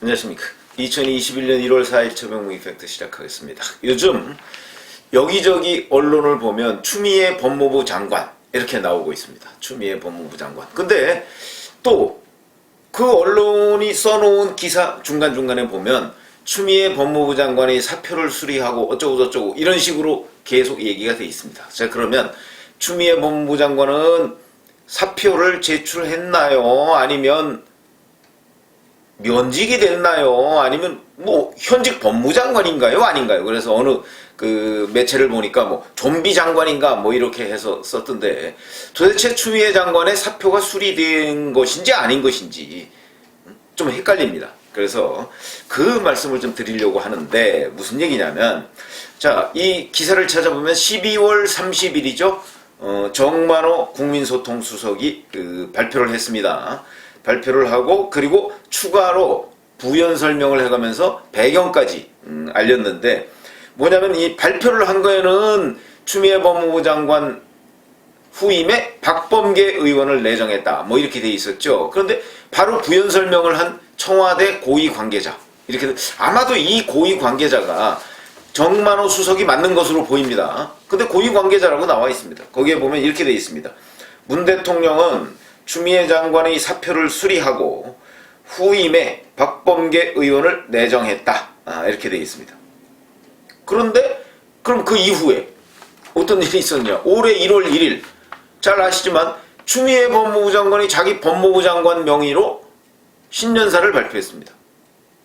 안녕하십니까. 2021년 1월 4일 최병무 이펙트 시작하겠습니다. 요즘 여기저기 언론을 보면 추미애 법무부 장관 이렇게 나오고 있습니다. 추미애 법무부 장관. 근데 또 그 언론이 써놓은 기사 중간중간에 보면 추미애 법무부 장관이 사표를 수리하고 어쩌고저쩌고 이런 식으로 계속 얘기가 돼 있습니다. 자, 그러면 추미애 법무부 장관은 사표를 제출했나요? 아니면 면직이 됐나요? 아니면 뭐 현직 법무장관인가요? 아닌가요? 그래서 어느 그 매체를 보니까 뭐 좀비 장관인가 뭐 이렇게 해서 썼던데, 도대체 추미애 장관의 사표가 수리된 것인지 아닌 것인지 좀 헷갈립니다. 그래서 그 말씀을 좀 드리려고 하는데, 무슨 얘기냐면, 자, 이 기사를 찾아보면 12월 30일이죠. 정만호 국민소통수석이 발표를 했습니다. 발표를 하고, 그리고 추가로 부연 설명을 해가면서 배경까지 알렸는데, 뭐냐면 이 발표를 한 거에는 추미애 법무부 장관 후임에 박범계 의원을 내정했다, 뭐 이렇게 돼 있었죠. 그런데 바로 부연 설명을 한 청와대 고위 관계자, 이렇게 아마도 이 고위 관계자가 정만호 수석이 맞는 것으로 보입니다. 근데 고위 관계자라고 나와 있습니다. 거기에 보면 이렇게 돼 있습니다. 문 대통령은 추미애 장관의 사표를 수리하고 후임에 박범계 의원을 내정했다, 이렇게 돼 있습니다. 그런데 그럼 그 이후에 어떤 일이 있었냐? 올해 1월 1일 잘 아시지만 추미애 법무부 장관이 자기 법무부 장관 명의로 신년사를 발표했습니다.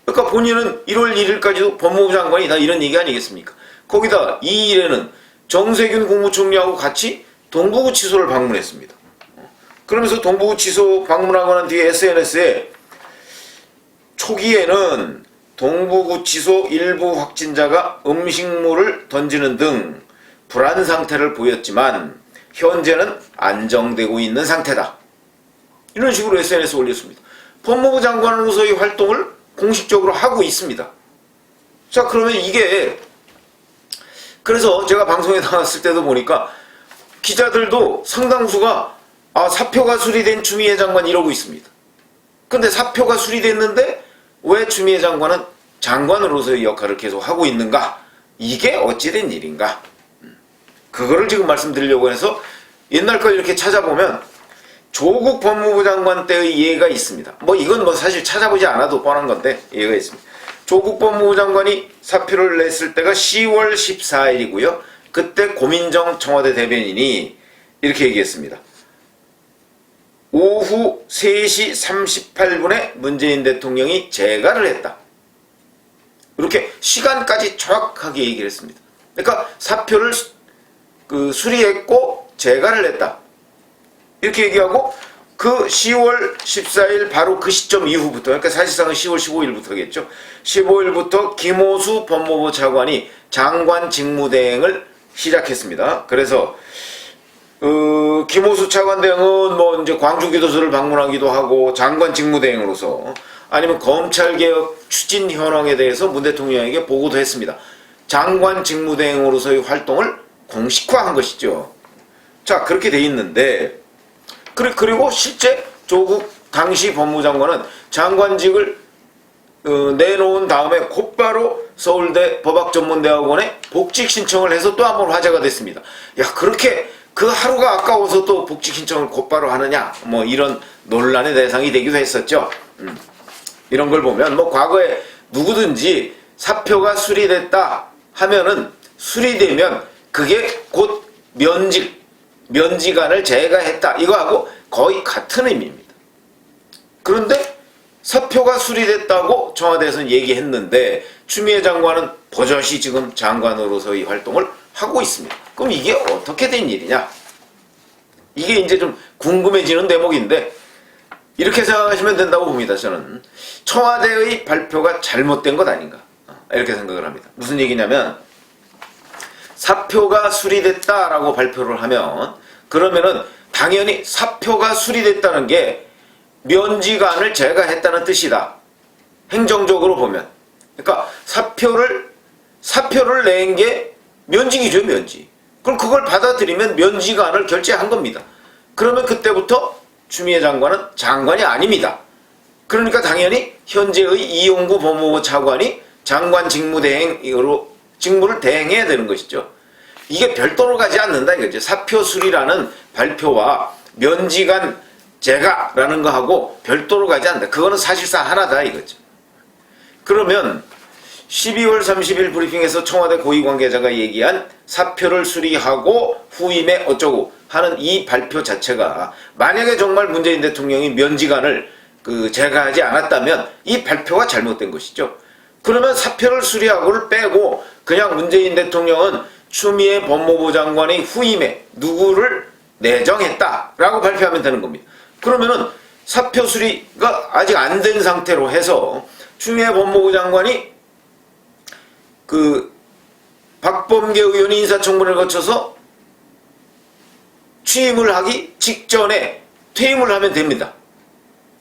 그러니까 본인은 1월 1일까지도 법무부 장관이다, 이런 얘기 아니겠습니까? 거기다 2일에는 정세균 국무총리하고 같이 동부구치소를 방문했습니다. 그러면서 동부구치소 방문하고 난 뒤에 SNS에 초기에는 동부구치소 일부 확진자가 음식물을 던지는 등 불안 상태를 보였지만 현재는 안정되고 있는 상태다, 이런 식으로 SNS에 올렸습니다. 법무부 장관으로서의 활동을 공식적으로 하고 있습니다. 자, 그러면 이게, 그래서 제가 방송에 나왔을 때도 보니까 기자들도 상당수가 사표가 수리된 추미애 장관 이러고 있습니다. 근데 사표가 수리됐는데 왜 추미애 장관은 장관으로서의 역할을 계속 하고 있는가? 이게 어찌된 일인가? 그거를 지금 말씀드리려고 해서, 옛날 걸 이렇게 찾아보면 조국 법무부 장관 때의 예가 있습니다. 뭐 이건 뭐 사실 찾아보지 않아도 뻔한 건데 예가 있습니다. 조국 법무부 장관이 사표를 냈을 때가 10월 14일이고요. 그때 고민정 청와대 대변인이 이렇게 얘기했습니다. 오후 3시 38분에 문재인 대통령이 재가를 했다, 이렇게 시간까지 정확하게 얘기를 했습니다. 그러니까 사표를 수리했고 재가를 했다, 이렇게 얘기하고, 그 10월 14일 바로 그 시점 이후부터, 그러니까 사실상은 10월 15일부터겠죠. 15일부터 김호수 법무부 차관이 장관 직무대행을 시작했습니다. 그래서 김호수 차관 대행은 뭐 이제 광주교도소를 방문하기도 하고 장관 직무대행으로서, 아니면 검찰개혁 추진 현황에 대해서 문 대통령에게 보고도 했습니다. 장관 직무대행으로서의 활동을 공식화한 것이죠. 자, 그렇게 돼 있는데, 그리고 실제 조국 당시 법무장관은 장관직을 내놓은 다음에 곧바로 서울대 법학전문대학원에 복직 신청을 해서 또 한번 화제가 됐습니다. 야, 그렇게 그 하루가 아까워서 또 복직 신청을 곧바로 하느냐, 뭐 이런 논란의 대상이 되기도 했었죠. 이런 걸 보면 뭐 과거에 누구든지 사표가 수리됐다 하면은, 수리되면 그게 곧 면직안을 제거했다, 이거하고 거의 같은 의미입니다. 그런데 사표가 수리됐다고 청와대에서는 얘기했는데 추미애 장관은 버젓이 지금 장관으로서의 활동을 하고 있습니다. 그럼 이게 어떻게 된 일이냐? 이게 이제 좀 궁금해지는 대목인데, 이렇게 생각하시면 된다고 봅니다. 저는 청와대의 발표가 잘못된 것 아닌가, 이렇게 생각을 합니다. 무슨 얘기냐면, 사표가 수리됐다라고 발표를 하면, 그러면은 당연히 사표가 수리됐다는 게 면직안을 제거했다는 뜻이다, 행정적으로 보면. 그러니까 사표를 낸 게 면직이죠, 면직. 그럼 그걸 받아들이면 면직안을 결재한 겁니다. 그러면 그때부터 추미애 장관은 장관이 아닙니다. 그러니까 당연히 현재의 이용구 법무부 차관이 장관 직무대행으로 직무를 대행해야 되는 것이죠. 이게 별도로 가지 않는다 이거죠. 사표 수리라는 발표와 면직안 제가라는 거하고 별도로 가지 않는다. 그거는 사실상 하나다 이거죠. 그러면 12월 30일 브리핑에서 청와대 고위 관계자가 얘기한 사표를 수리하고 후임에 어쩌고 하는 이 발표 자체가 만약에 정말 문재인 대통령이 면직안을 제거하지 않았다면 이 발표가 잘못된 것이죠. 그러면 사표를 수리하고를 빼고 그냥 문재인 대통령은 추미애 법무부 장관의 후임에 누구를 내정했다라고 발표하면 되는 겁니다. 그러면은 사표 수리가 아직 안 된 상태로 해서 추미애 법무부 장관이 박범계 의원이 인사청문회를 거쳐서 취임을 하기 직전에 퇴임을 하면 됩니다.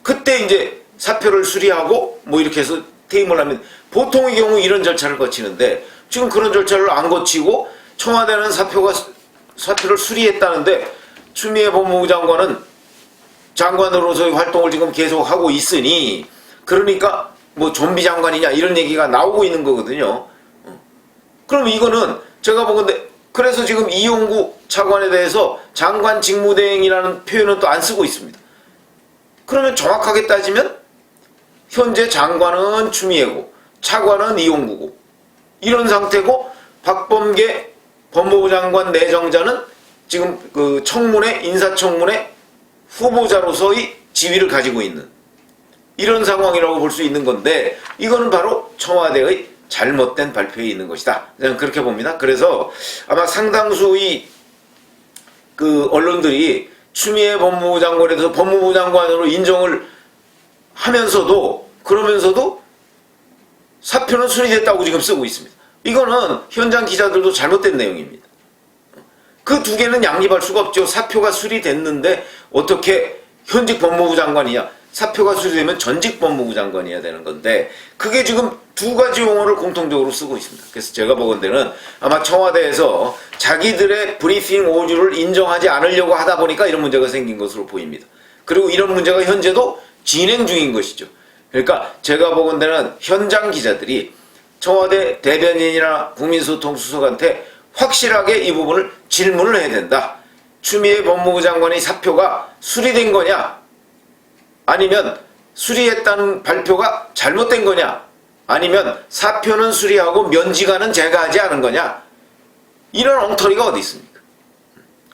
그때 이제 사표를 수리하고 뭐 이렇게 해서 퇴임을 하면 보통의 경우 이런 절차를 거치는데 지금 그런 절차를 안 거치고 청와대는 사표를 수리했다는데 추미애 법무부 장관은 장관으로서의 활동을 지금 계속하고 있으니 그러니까 뭐 좀비 장관이냐 이런 얘기가 나오고 있는 거거든요. 그럼 이거는 제가 보건데 그래서 지금 이용구 차관에 대해서 장관 직무대행이라는 표현은 또 안 쓰고 있습니다. 그러면 정확하게 따지면 현재 장관은 추미애고 차관은 이용구고 이런 상태고 박범계 법무부 장관 내정자는 지금 인사청문회 후보자로서의 지위를 가지고 있는 이런 상황이라고 볼 수 있는 건데 이거는 바로 청와대의 잘못된 발표에 있는 것이다. 저는 그렇게 봅니다. 그래서 아마 상당수의 언론들이 추미애 법무부 장관에 대해서 법무부 장관으로 인정을 하면서도 그러면서도 사표는 수리됐다고 지금 쓰고 있습니다. 이거는 현장 기자들도 잘못된 내용입니다. 그 두 개는 양립할 수가 없죠. 사표가 수리됐는데 어떻게 현직 법무부 장관이냐. 사표가 수리되면 전직 법무부 장관이어야 되는 건데 그게 지금 두 가지 용어를 공통적으로 쓰고 있습니다. 그래서 제가 보건대는 아마 청와대에서 자기들의 브리핑 오류를 인정하지 않으려고 하다 보니까 이런 문제가 생긴 것으로 보입니다. 그리고 이런 문제가 현재도 진행 중인 것이죠. 그러니까 제가 보건대는 현장 기자들이 청와대 대변인이나 국민소통수석한테 확실하게 이 부분을 질문을 해야 된다. 추미애 법무부 장관의 사표가 수리된 거냐? 아니면 수리했다는 발표가 잘못된 거냐? 아니면 사표는 수리하고 면직안은 제거하지 않은 거냐? 이런 엉터리가 어디 있습니까?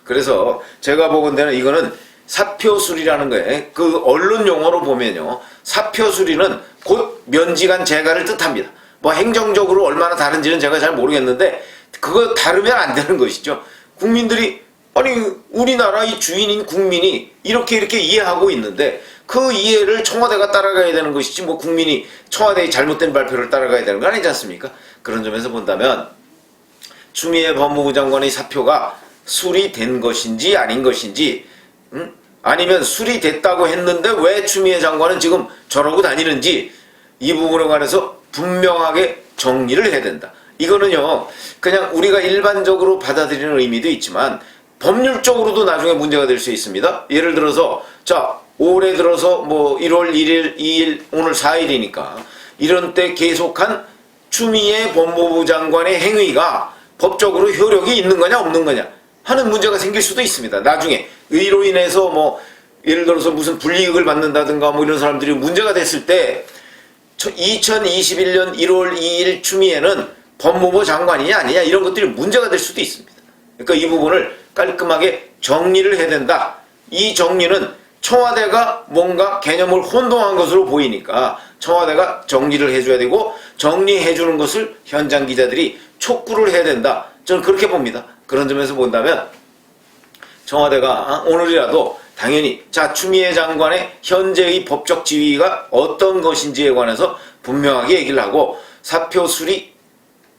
그래서 제가 보건대는 이거는 사표 수리라는 거에 언론 용어로 보면요. 사표 수리는 곧 면직안 제거를 뜻합니다. 뭐 행정적으로 얼마나 다른지는 제가 잘 모르겠는데 그거 다르면 안 되는 것이죠. 국민들이 아니 우리나라의 주인인 국민이 이렇게 이해하고 있는데 그 이해를 청와대가 따라가야 되는 것이지 뭐 국민이 청와대의 잘못된 발표를 따라가야 되는 거 아니지 않습니까? 그런 점에서 본다면 추미애 법무부 장관의 사표가 수리된 것인지 아닌 것인지 아니면 수리됐다고 했는데 왜 추미애 장관은 지금 저러고 다니는지 이 부분에 관해서 분명하게 정리를 해야 된다. 이거는요 그냥 우리가 일반적으로 받아들이는 의미도 있지만 법률적으로도 나중에 문제가 될 수 있습니다. 예를 들어서 올해 들어서 뭐 1월 1일, 2일, 오늘 4일이니까 이런 때 계속한 추미애 법무부 장관의 행위가 법적으로 효력이 있는 거냐 없는 거냐 하는 문제가 생길 수도 있습니다. 나중에 이로 인해서 뭐 예를 들어서 무슨 불이익을 받는다든가 뭐 이런 사람들이 문제가 됐을 때 2021년 1월 2일 추미애는 법무부 장관이냐 아니냐 이런 것들이 문제가 될 수도 있습니다. 그러니까 이 부분을 깔끔하게 정리를 해야 된다. 이 정리는 청와대가 뭔가 개념을 혼동한 것으로 보이니까 청와대가 정리를 해줘야 되고 정리해주는 것을 현장 기자들이 촉구를 해야 된다. 저는 그렇게 봅니다. 그런 점에서 본다면 청와대가 오늘이라도 당연히 추미애 장관의 현재의 법적 지위가 어떤 것인지에 관해서 분명하게 얘기를 하고 사표 수리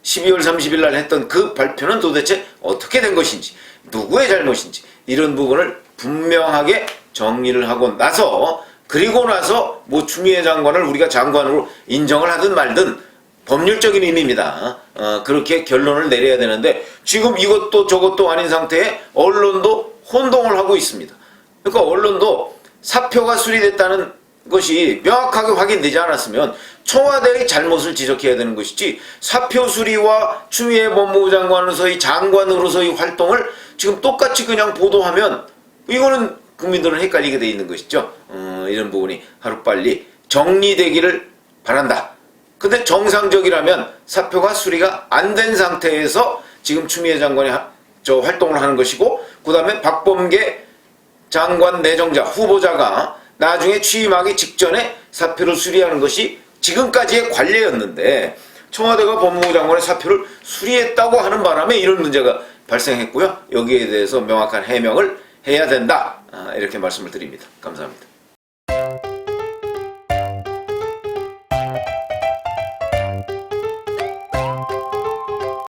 12월 30일 날 했던 그 발표는 도대체 어떻게 된 것인지 누구의 잘못인지 이런 부분을 분명하게 정리를 하고 나서 그리고 나서 뭐 추미애 장관을 우리가 장관으로 인정을 하든 말든 법률적인 의미입니다. 그렇게 결론을 내려야 되는데 지금 이것도 저것도 아닌 상태에 언론도 혼동을 하고 있습니다. 그러니까 언론도 사표가 수리됐다는 것이 명확하게 확인되지 않았으면 청와대의 잘못을 지적해야 되는 것이지, 사표 수리와 추미애 법무부 장관으로서의 장관으로서의 활동을 지금 똑같이 그냥 보도하면 이거는 국민들은 헷갈리게 돼 있는 것이죠. 이런 부분이 하루빨리 정리되기를 바란다. 근데 정상적이라면 사표가 수리가 안 된 상태에서 지금 추미애 장관이 활동을 하는 것이고, 그 다음에 박범계 장관 내정자 후보자가 나중에 취임하기 직전에 사표를 수리하는 것이 지금까지의 관례였는데, 청와대가 법무부 장관의 사표를 수리했다고 하는 바람에 이런 문제가 발생했고요. 여기에 대해서 명확한 해명을 해야 된다. 이렇게 말씀을 드립니다. 감사합니다.